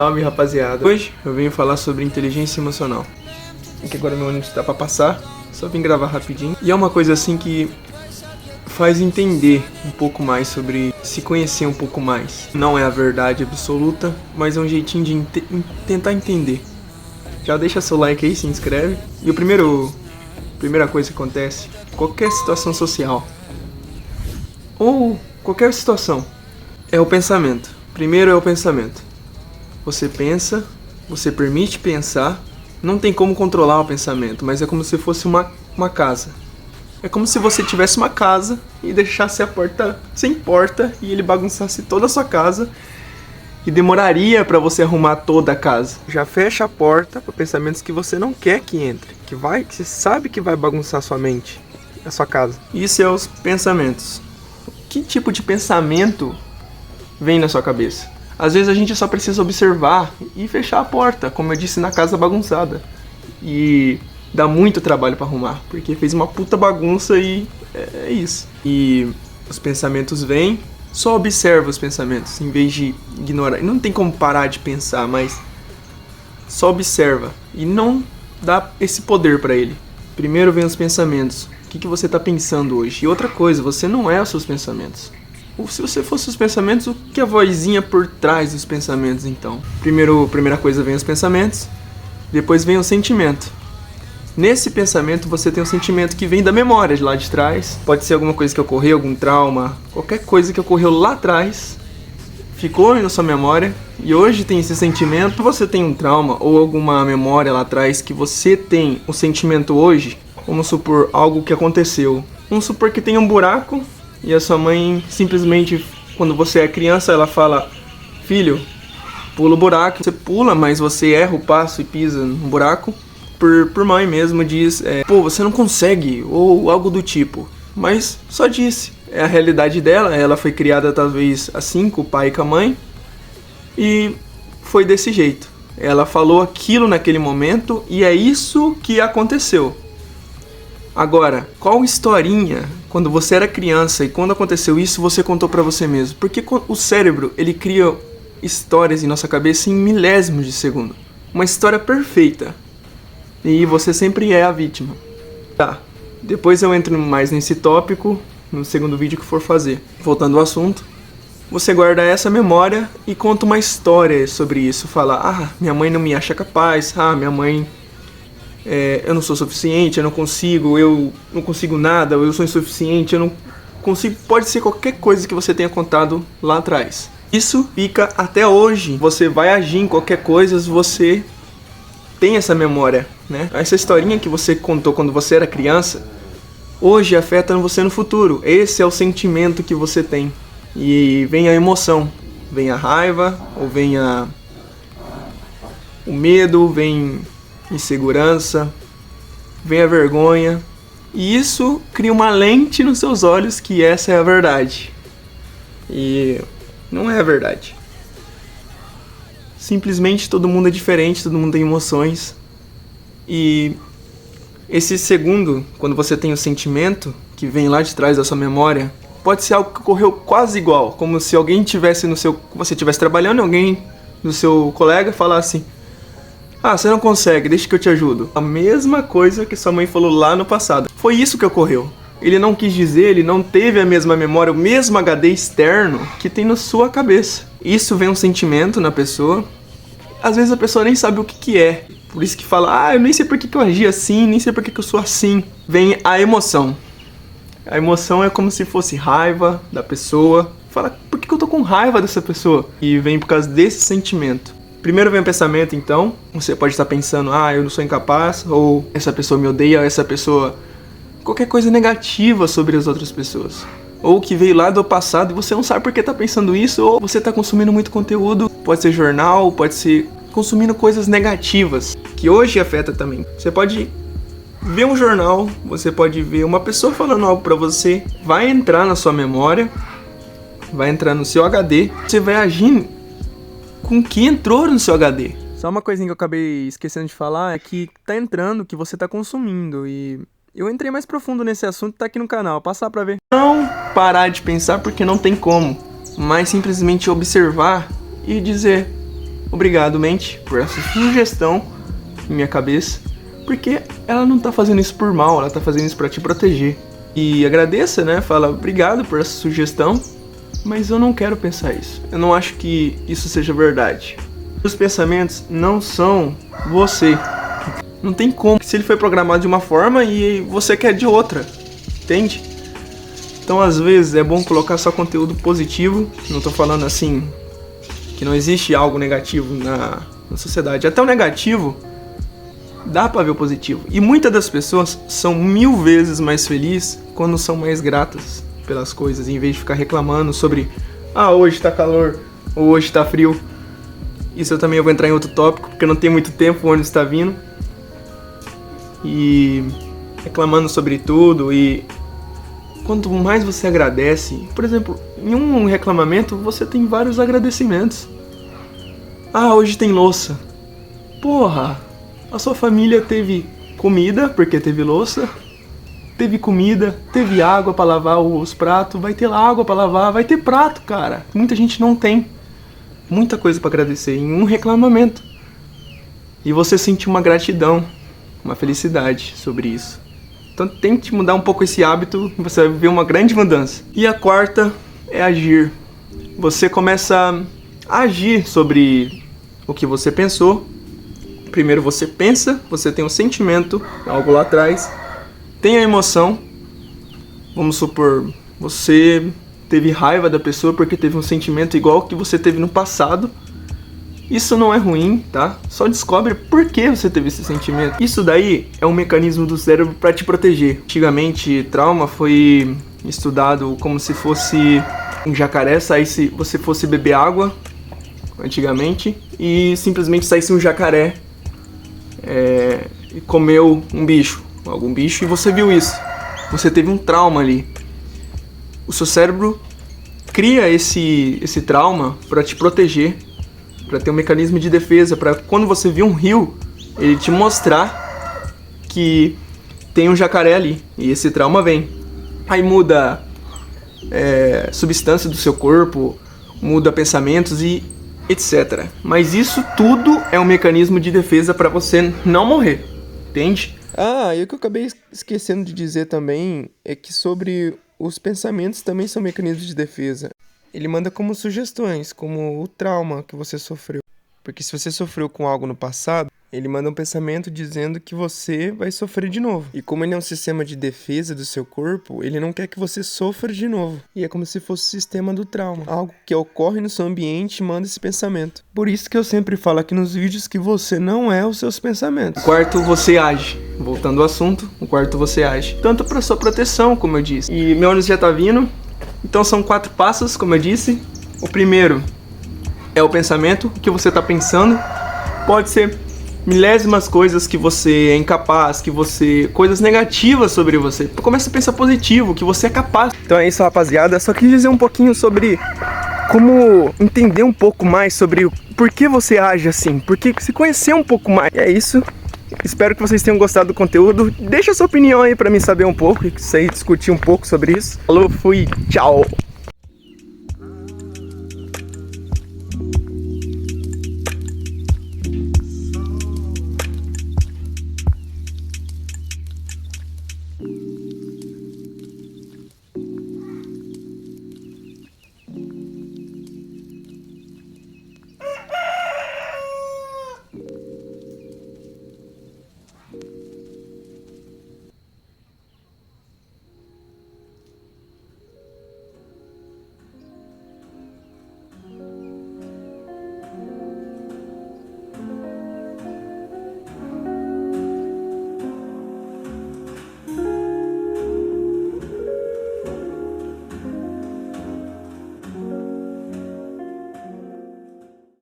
Salve, rapaziada. Hoje eu venho falar sobre inteligência emocional. É que agora meu ônibus tá pra passar, só vim gravar rapidinho. E é uma coisa assim que faz entender um pouco mais sobre se conhecer um pouco mais. Não é a verdade absoluta, mas é um jeitinho de tentar entender. Já deixa seu like aí, se inscreve. E a primeira coisa que acontece, qualquer situação social ou qualquer situação, é o pensamento. Primeiro é o pensamento. Você pensa, você permite pensar, não tem como controlar o pensamento, mas é como se fosse uma casa. É como se você tivesse uma casa e deixasse a porta sem porta e ele bagunçasse toda a sua casa e demoraria para você arrumar toda a casa. Já fecha a porta para pensamentos que você não quer que entre, que você sabe que vai bagunçar a sua mente, a sua casa. Isso é os pensamentos. Que tipo de pensamento vem na sua cabeça? Às vezes a gente só precisa observar e fechar a porta, como eu disse, na casa bagunçada. E dá muito trabalho pra arrumar, porque fez uma puta bagunça e é isso. E os pensamentos vêm, só observa os pensamentos, em vez de ignorar. Não tem como parar de pensar, mas só observa e não dá esse poder pra ele. Primeiro vem os pensamentos. O que você tá pensando hoje? E outra coisa, você não é os seus pensamentos. Se você fosse os pensamentos, o que a vozinha por trás dos pensamentos, então? Primeira coisa vem os pensamentos, depois vem o sentimento. Nesse pensamento você tem um sentimento que vem da memória de lá de trás. Pode ser alguma coisa que ocorreu, algum trauma, qualquer coisa que ocorreu lá atrás, ficou na sua memória e hoje tem esse sentimento. Você tem um trauma ou alguma memória lá atrás que você tem o sentimento hoje, vamos supor algo que aconteceu. Vamos supor que tem um buraco e a sua mãe simplesmente, quando você é criança, ela fala: filho, pula o buraco. Você pula, mas você erra o passo e pisa no buraco. Por mãe mesmo diz, pô, você não consegue, ou algo do tipo. Mas só disse, é a realidade dela, ela foi criada talvez assim, com o pai e com a mãe. E foi desse jeito. Ela falou aquilo naquele momento e é isso que aconteceu. Agora, qual historinha, quando você era criança e quando aconteceu isso, você contou pra você mesmo? Porque o cérebro, ele cria histórias em nossa cabeça em milésimos de segundo. Uma história perfeita. E você sempre é a vítima. Tá, depois eu entro mais nesse tópico no segundo vídeo que for fazer. Voltando ao assunto, você guarda essa memória e conta uma história sobre isso. Fala, minha mãe não me acha capaz, minha mãe... eu não sou suficiente, eu não consigo nada, eu sou insuficiente, eu não consigo... Pode ser qualquer coisa que você tenha contado lá atrás. Isso fica até hoje. Você vai agir em qualquer coisa, você tem essa memória, né? Essa historinha que você contou quando você era criança, hoje afeta você no futuro. Esse é o sentimento que você tem. E vem a emoção, vem a raiva, ou vem o medo, vem insegurança, vem a vergonha, e isso cria uma lente nos seus olhos que essa é a verdade. E não é a verdade. Simplesmente todo mundo é diferente, todo mundo tem emoções. E esse segundo, quando você tem o sentimento que vem lá de trás da sua memória, pode ser algo que ocorreu quase igual, como se alguém tivesse você estivesse trabalhando e alguém do seu colega falasse: você não consegue, deixa que eu te ajudo. A mesma coisa que sua mãe falou lá no passado. Foi isso que ocorreu. Ele não quis dizer, ele não teve a mesma memória, o mesmo HD externo que tem na sua cabeça. Isso vem um sentimento na pessoa. Às vezes a pessoa nem sabe o que é. Por isso que fala, eu nem sei por que eu agi assim, nem sei por que eu sou assim. Vem a emoção. A emoção é como se fosse raiva da pessoa. Fala, por que eu tô com raiva dessa pessoa? E vem por causa desse sentimento. Primeiro vem o pensamento, então. Você pode estar pensando, eu não sou incapaz, ou essa pessoa me odeia, essa pessoa... Qualquer coisa negativa sobre as outras pessoas. Ou que veio lá do passado e você não sabe por que tá pensando isso, ou você tá consumindo muito conteúdo. Pode ser jornal, pode ser consumindo coisas negativas, que hoje afeta também. Você pode ver um jornal, você pode ver uma pessoa falando algo pra você, vai entrar na sua memória, vai entrar no seu HD, você vai agir com o que entrou no seu HD. Só uma coisinha que eu acabei esquecendo de falar é que tá entrando o que você tá consumindo e... Eu entrei mais profundo nesse assunto, tá aqui no canal, passar pra ver. Não parar de pensar porque não tem como, mas simplesmente observar e dizer: Obrigado, mente, por essa sugestão em minha cabeça, porque ela não tá fazendo isso por mal, ela tá fazendo isso pra te proteger. E agradeça, né? Fala obrigado por essa sugestão, mas eu não quero pensar isso. Eu não acho que isso seja verdade. Os pensamentos não são você. Não tem como. Se ele foi programado de uma forma e você quer de outra, entende? Então, às vezes, é bom colocar só conteúdo positivo. Não tô falando assim que não existe algo negativo na sociedade. Até o negativo dá pra ver o positivo. E muitas das pessoas são 1000 vezes mais felizes quando são mais gratas pelas coisas, em vez de ficar reclamando sobre hoje tá calor, ou hoje tá frio. Isso eu também vou entrar em outro tópico, porque não tem muito tempo, o ônibus tá vindo. E reclamando sobre tudo. E quanto mais você agradece, por exemplo, em um reclamamento você tem vários agradecimentos. Hoje tem louça. Porra, a sua família teve comida, porque teve louça, teve comida, teve água pra lavar os pratos, vai ter água pra lavar, vai ter prato, cara. Muita gente não tem. Muita coisa pra agradecer em um reclamamento. E você sente uma gratidão, uma felicidade sobre isso. Então tente mudar um pouco esse hábito e você vai ver uma grande mudança. E a quarta é agir. Você começa a agir sobre o que você pensou. Primeiro você pensa, você tem um sentimento, algo lá atrás, tem a emoção. Vamos supor, você teve raiva da pessoa porque teve um sentimento igual que você teve no passado. Isso não é ruim, tá? Só descobre por que você teve esse sentimento. Isso daí é um mecanismo do cérebro para te proteger. Antigamente, trauma foi estudado como se fosse um jacaré, saísse, você fosse beber água, antigamente, e simplesmente saísse um jacaré e comeu um bicho, algum bicho, e você viu isso. Você teve um trauma ali. O seu cérebro cria esse trauma para te proteger, para ter um mecanismo de defesa, para quando você vir um rio, ele te mostrar que tem um jacaré ali, e esse trauma vem. Aí muda substância do seu corpo, muda pensamentos e etc. Mas isso tudo é um mecanismo de defesa para você não morrer, entende? E o que eu acabei esquecendo de dizer também é que sobre os pensamentos também são mecanismos de defesa. Ele manda como sugestões, como o trauma que você sofreu. Porque se você sofreu com algo no passado, ele manda um pensamento dizendo que você vai sofrer de novo. E como ele é um sistema de defesa do seu corpo, ele não quer que você sofra de novo. E é como se fosse o sistema do trauma. Algo que ocorre no seu ambiente manda esse pensamento. Por isso que eu sempre falo aqui nos vídeos que você não é os seus pensamentos. O quarto, você age. Voltando ao assunto, o quarto, você age. Tanto para sua proteção, como eu disse. E meu ônibus já tá vindo. Então são 4 passos, como eu disse. O primeiro é o pensamento, o que você tá pensando. Pode ser milésimas coisas que você é incapaz, coisas negativas sobre você. Começa a pensar positivo, que você é capaz. Então é isso, rapaziada. Só quis dizer um pouquinho sobre como entender um pouco mais sobre por que você age assim, porque se conhecer um pouco mais. É isso. Espero que vocês tenham gostado do conteúdo. Deixa a sua opinião aí pra mim saber um pouco e discutir um pouco sobre isso. Falou, fui, tchau!